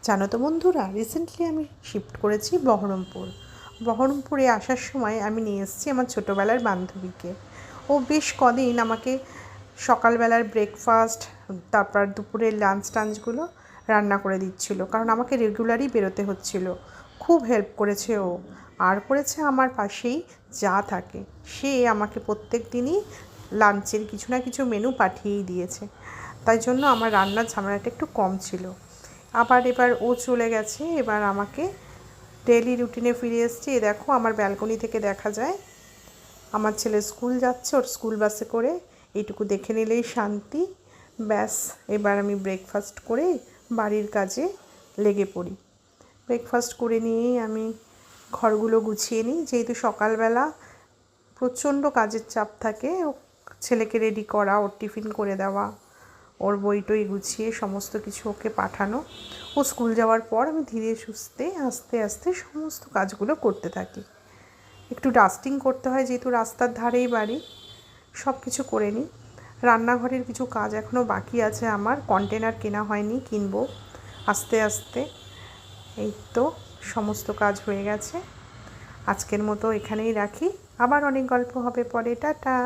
জানো তো বন্ধুরা, রিসেন্টলি আমি শিফট করেছি বহরমপুরে আসার সময় আমি নিয়ে এসেছি আমার ছোটোবেলার বান্ধবীকে। ও বেশ কদিন আমাকে সকালবেলার ব্রেকফাস্ট, তারপর দুপুরের লাঞ্চগুলো রান্না করে দিচ্ছিল, কারণ আমাকে রেগুলারই বেরোতে হচ্ছিল। খুব হেল্প করেছে ও। আর করেছে, আমার পাশেই যা থাকে সে আমাকে প্রত্যেক দিনই লাঞ্চের কিছু না কিছু মেনু পাঠিয়েই দিয়েছে। তাই জন্য আমার রান্নার ঝামেলাটা একটু কম ছিল। এবার ও চলে গেছে, এবার আমাকে ডেইলি রুটিনে ফিরে এসেছি। দেখো, আমার ব্যালকনি থেকে দেখা যায় আমার ছেলে স্কুল যাচ্ছে, ওর স্কুল বাসে করে। এইটুকু দেখে নিলেই শান্তি। ব্যাস, এবার আমি ব্রেকফাস্ট করে বাড়ির কাজে লেগে পড়ি। ব্রেকফাস্ট করে নিয়েই আমি ঘরগুলো গুছিয়ে নিই, যেহেতু সকালবেলা প্রচণ্ড কাজের চাপ থাকে। ও ছেলেকে রেডি করা, ওর টিফিন করে দেওয়া, ওর বই টই গুছিয়ে সমস্ত কিছু ওকে পাঠানো। ও স্কুল যাওয়ার পর আমি ধীরে সুস্থে আস্তে আস্তে সমস্ত কাজগুলো করতে থাকি। একটু ডাস্টিং করতে হয়, যেহেতু রাস্তার ধারেই বাড়ি। সব কিছু করে নিই। রান্নাঘরের কিছু কাজ এখনও বাকি আছে আমার, কন্টেনার কেনা হয়নি, কিনবো আস্তে আস্তে। এই তো সমস্ত কাজ হয়ে গেছে। আজকের মতো এখানেই রাখি, আবার অনেক গল্প হবে পরে। টাটা।